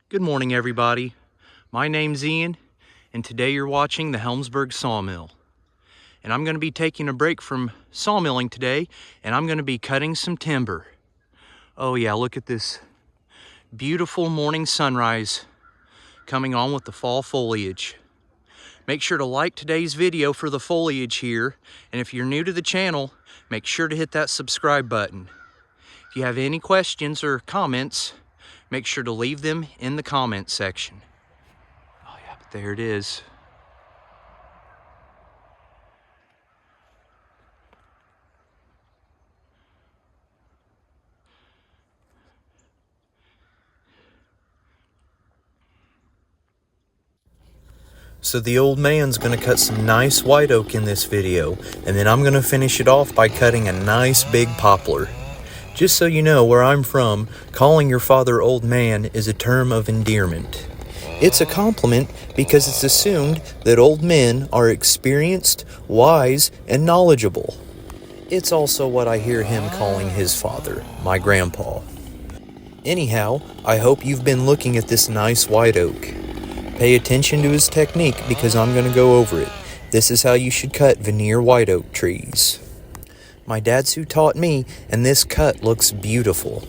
Good morning, everybody. My name's Ian, and today you're watching the Helmsburg Sawmill. And I'm going to be taking a break from sawmilling today, and I'm going to be cutting some timber. Oh yeah, look at this beautiful morning sunrise coming on with the fall foliage. Make sure to like today's video for the foliage here, and if you're new to the channel, make sure to hit that subscribe button. If you have any questions or comments, make sure to leave them in the comment section. Oh yeah, but there it is. So the old man's gonna cut some nice white oak in this video, and then I'm gonna finish it off by cutting a nice big poplar. Just so you know, where I'm from, calling your father old man is a term of endearment. It's a compliment because it's assumed that old men are experienced, wise, and knowledgeable. It's also what I hear him calling his father, my grandpa. Anyhow, I hope you've been looking at this nice white oak. Pay attention to his technique because I'm going to go over it. This is how you should cut veneer white oak trees. My dad's who taught me, and this cut looks beautiful.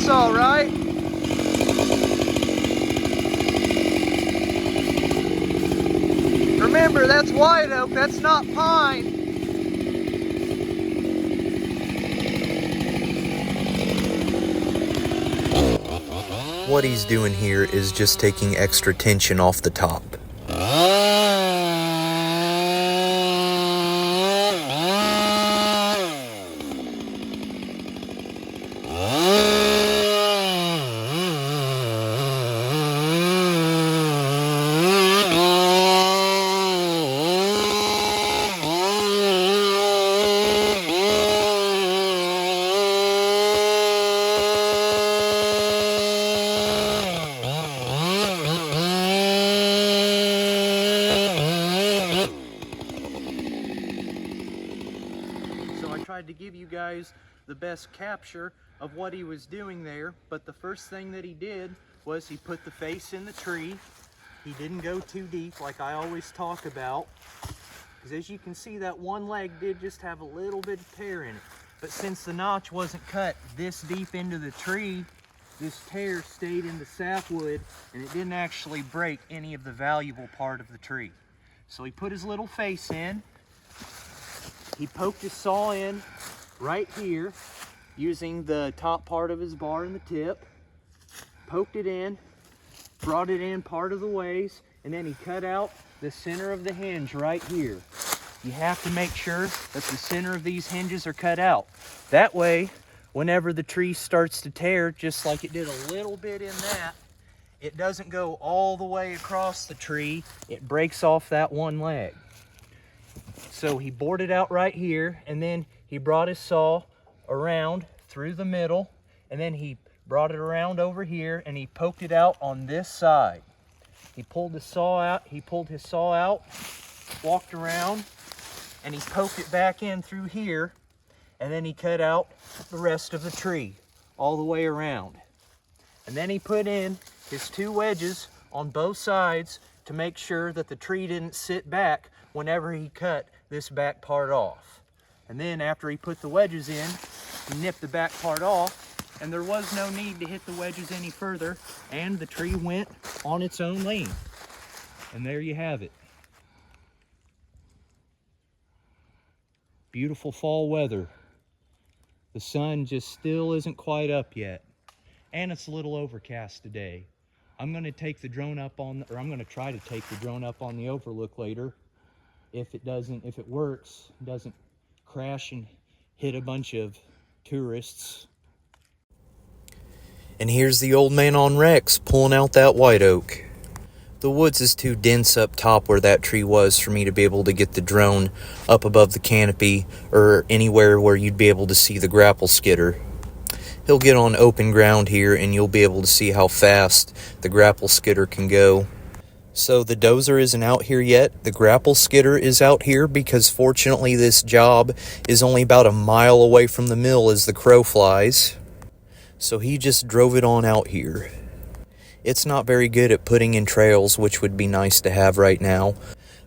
saw, right? Remember, that's white oak, that's not pine. What he's doing here is just taking extra tension off the top. To give you guys the best capture of what he was doing there, but the first thing that he did was he put the face in the tree. He didn't go too deep like I always talk about, because as you can see, that one leg did just have a little bit of tear in it, but since the notch wasn't cut this deep into the tree, this tear stayed in the sapwood and it didn't actually break any of the valuable part of the tree. So he put his little face in. He poked his saw in right here using the top part of his bar and the tip, poked it in, brought it in part of the ways, and then he cut out the center of the hinge right here. You have to make sure that the center of these hinges are cut out. That way, whenever the tree starts to tear, just like it did a little bit in that, it doesn't go all the way across the tree, it breaks off that one leg. So he bored it out right here, and then he brought his saw around through the middle, and then he brought it around over here and he poked it out on this side. He pulled his saw out, walked around, and he poked it back in through here, and then he cut out the rest of the tree all the way around. And then he put in his 2 wedges on both sides to make sure that the tree didn't sit back whenever he cut this back part off. And then after he put the wedges in, he nipped the back part off, and there was no need to hit the wedges any further, and the tree went on its own lane. And there you have it. Beautiful fall weather. The sun just still isn't quite up yet, and it's a little overcast today. I'm going to take the drone up on, or I'm going to try to take the drone up on the overlook later. If it works, it doesn't crash and hit a bunch of tourists. And here's the old man on Rex pulling out that white oak. The woods is too dense up top where that tree was for me to be able to get the drone up above the canopy or anywhere where you'd be able to see the grapple skidder. He'll get on open ground here and you'll be able to see how fast the grapple skidder can go. So the dozer isn't out here yet. The grapple skidder is out here because fortunately this job is only about a mile away from the mill as the crow flies. So he just drove it on out here. It's not very good at putting in trails, which would be nice to have right now,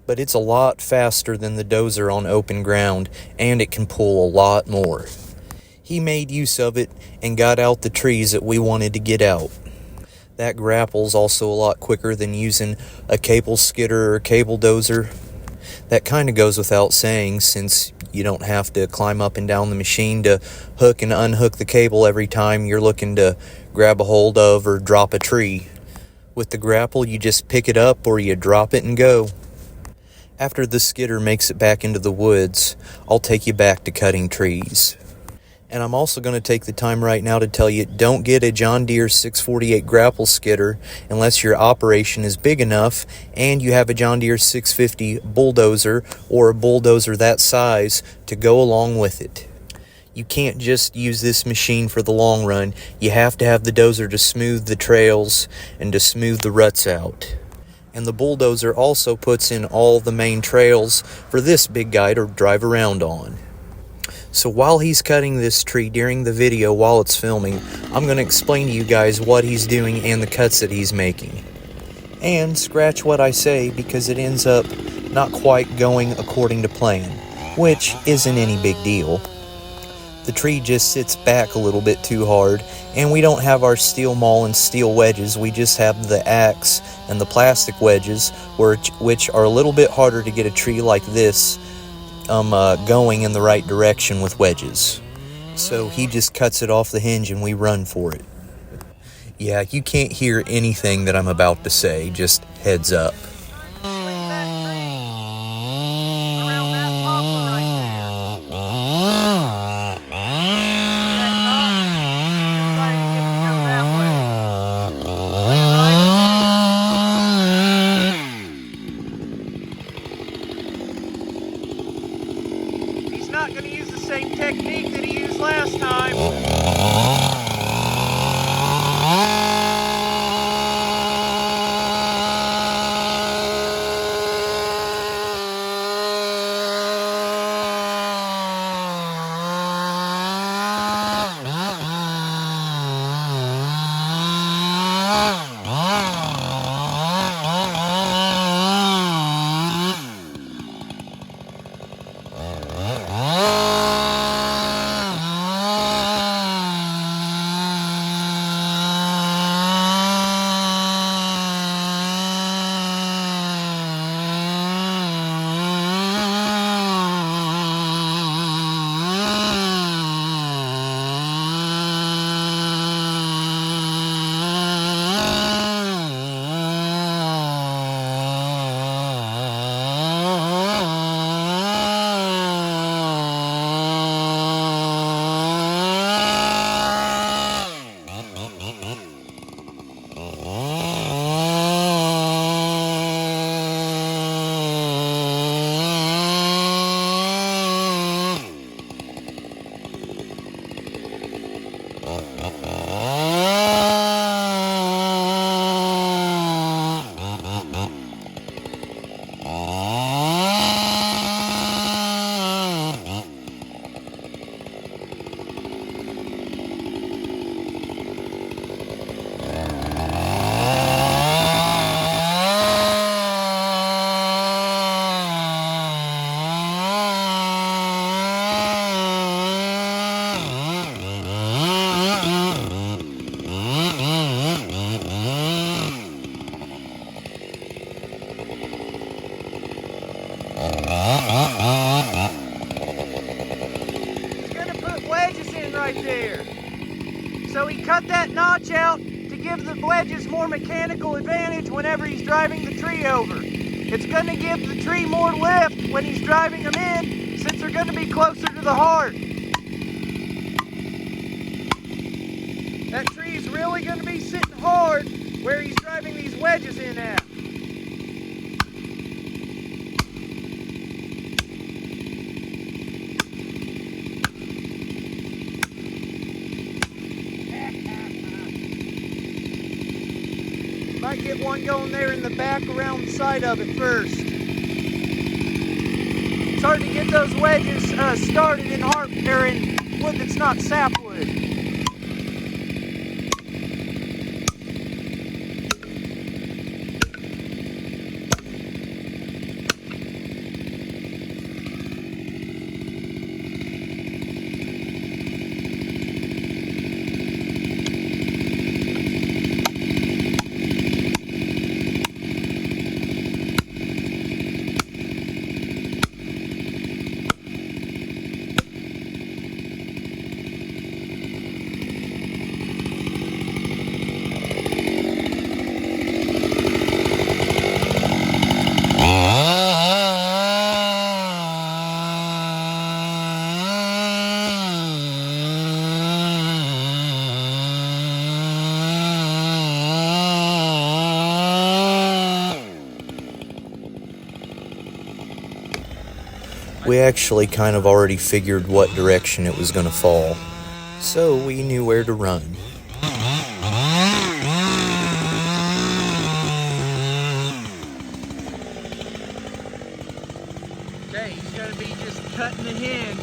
but it's a lot faster than the dozer on open ground, and it can pull a lot more. He made use of it and got out the trees that we wanted to get out. That grapple's also a lot quicker than using a cable skidder or a cable dozer. That kind of goes without saying, since you don't have to climb up and down the machine to hook and unhook the cable every time you're looking to grab a hold of or drop a tree. With the grapple, you just pick it up or you drop it and go. After the skidder makes it back into the woods, I'll take you back to cutting trees. And I'm also going to take the time right now to tell you, don't get a John Deere 648 grapple skidder unless your operation is big enough and you have a John Deere 650 bulldozer or a bulldozer that size to go along with it. You can't just use this machine for the long run. You have to have the dozer to smooth the trails and to smooth the ruts out. And the bulldozer also puts in all the main trails for this big guy to drive around on. So while he's cutting this tree during the video while it's filming, I'm going to explain to you guys what he's doing and the cuts that he's making. And scratch what I say because it ends up not quite going according to plan, which isn't any big deal. The tree just sits back a little bit too hard, and we don't have our steel maul and steel wedges. We just have the axe and the plastic wedges, which are a little bit harder to get a tree like this going in the right direction with wedges. So he just cuts it off the hinge and we run for it. Yeah, you can't hear anything that I'm about to say, just heads up. He's not going to use the same technique that he used last time. He's going to put wedges in right there. So he cut that notch out to give the wedges more mechanical advantage whenever he's driving the tree over. It's going to give the tree more lift when he's driving them in, since they're going to be closer to the heart. That tree's really going to be sitting hard where he's driving these wedges in at. Might get one going there in the back around the side of it first. It's hard to get those wedges started in wood that's not sapwood. We actually kind of already figured what direction it was going to fall, so we knew where to run. Okay, he's going to be just cutting the hinge.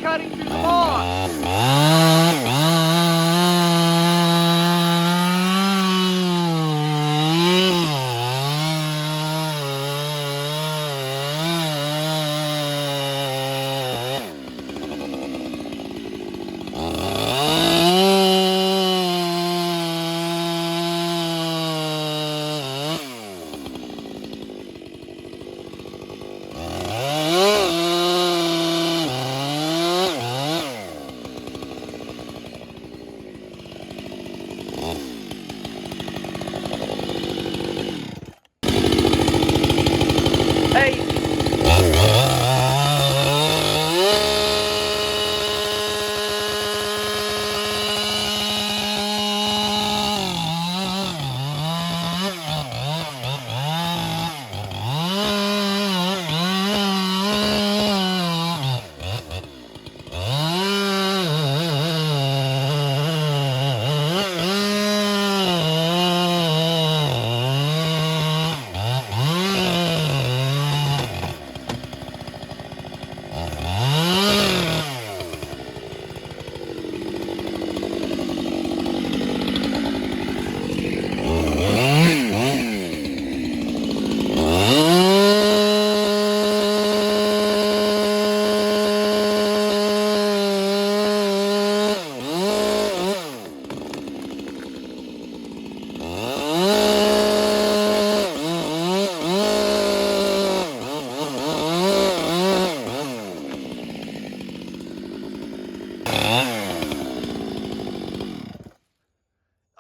cutting through the moss. Hey,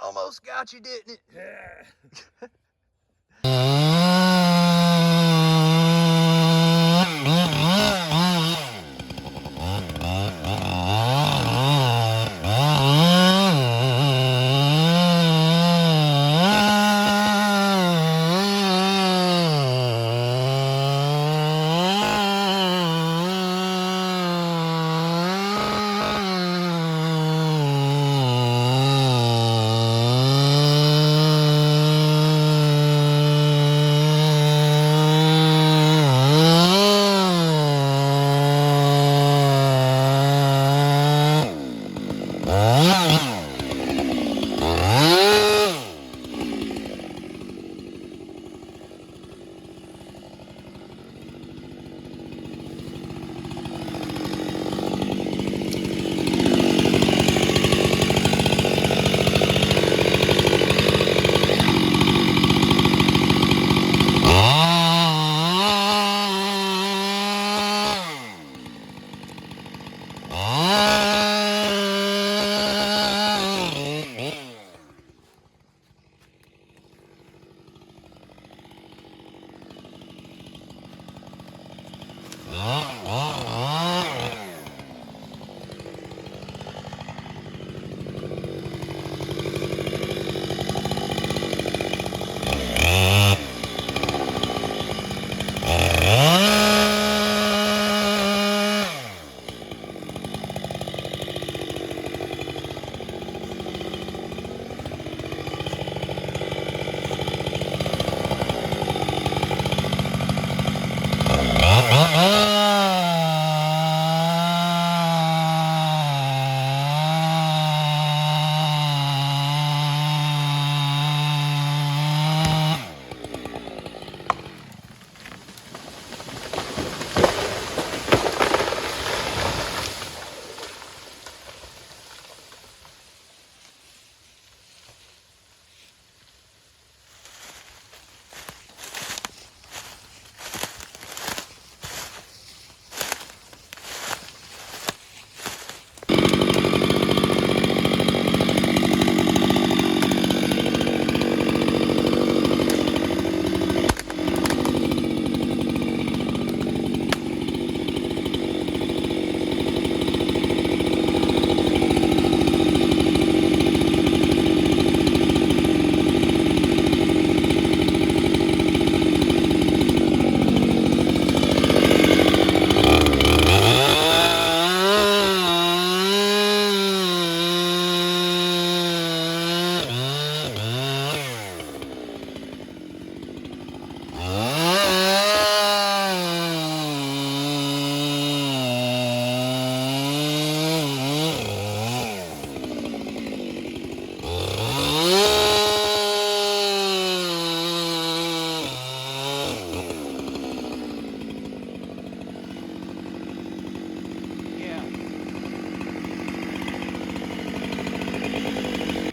almost got you, didn't it?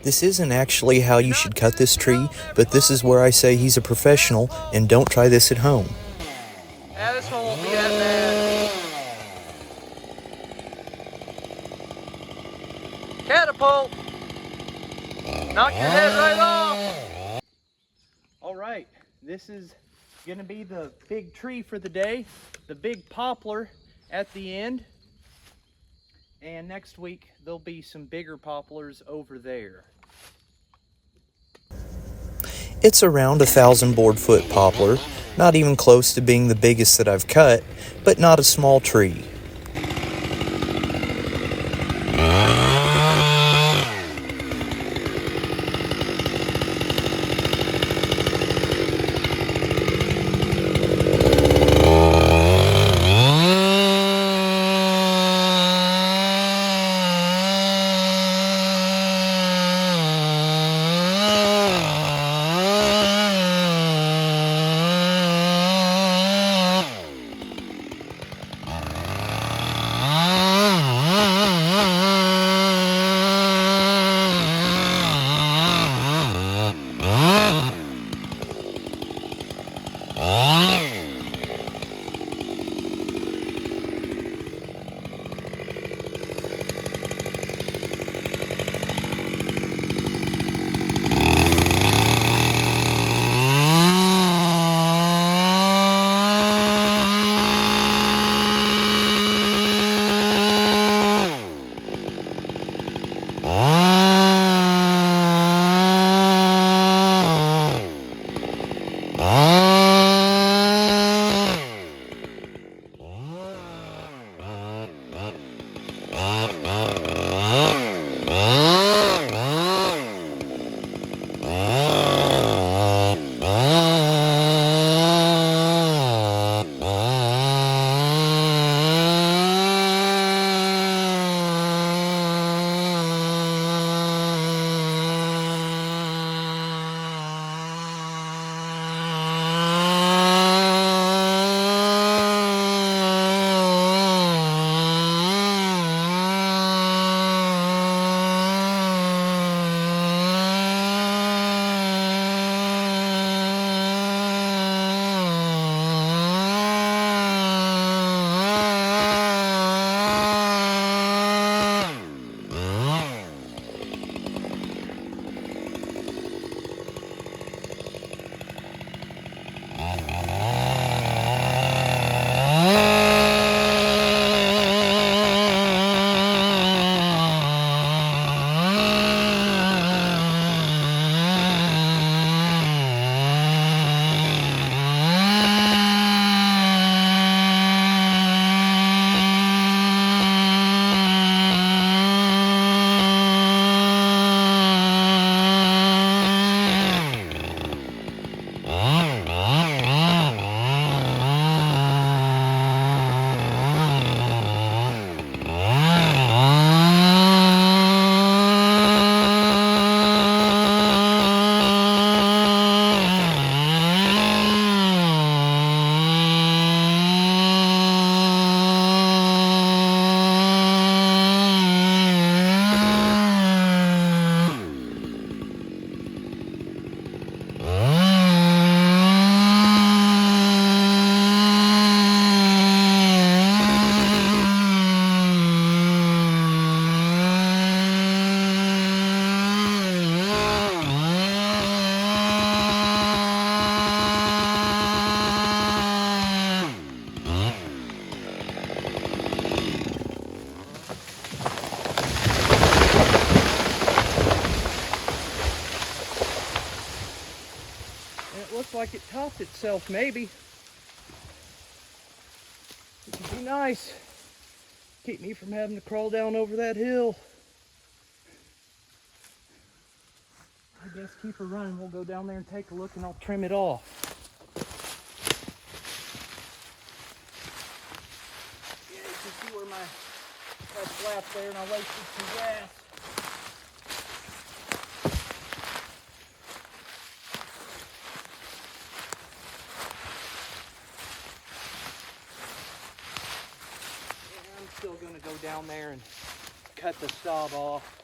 This isn't actually how you should cut this tree, but this is where I say he's a professional and don't try this at home. Yeah, this one won't be that bad. Catapult! Knock your head right off! Alright, this is gonna be the big tree for the day, the big poplar at the end. And next week there'll be some bigger poplars over there. It's around 1,000 board foot poplar, not even close to being the biggest that I've cut, but not a small tree. Looks like it topped itself, maybe. It would be nice. Keep me from having to crawl down over that hill. I guess keep her running. We'll go down there and take a look and I'll trim it off. Yeah, you can see where that flat there and I wasted some grass. Still going to go down there and cut the stub off.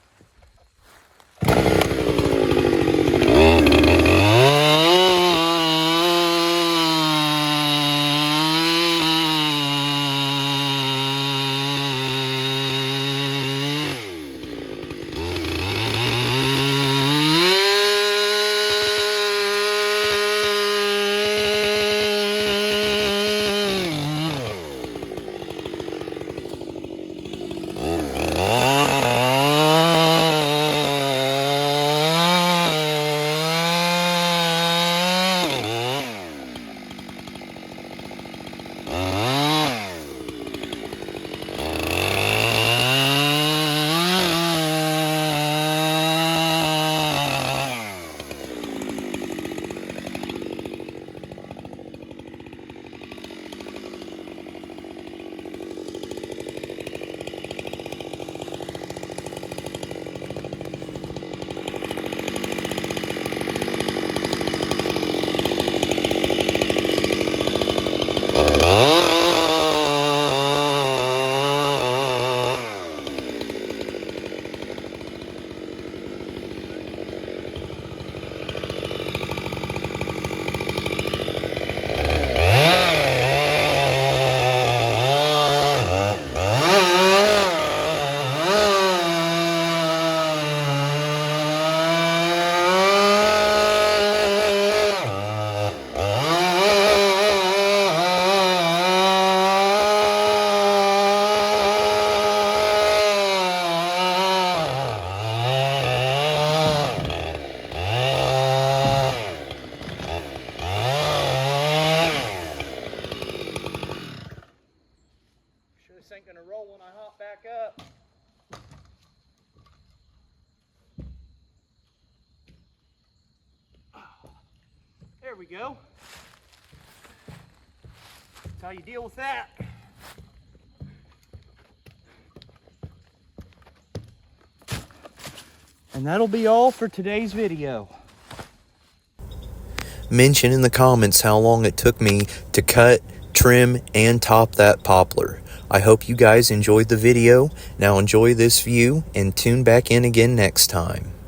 This ain't gonna roll when I hop back up. There we go. That's how you deal with that. And that'll be all for today's video. Mention in the comments how long it took me to cut, trim, and top that poplar. I hope you guys enjoyed the video. Now enjoy this view and tune back in again next time.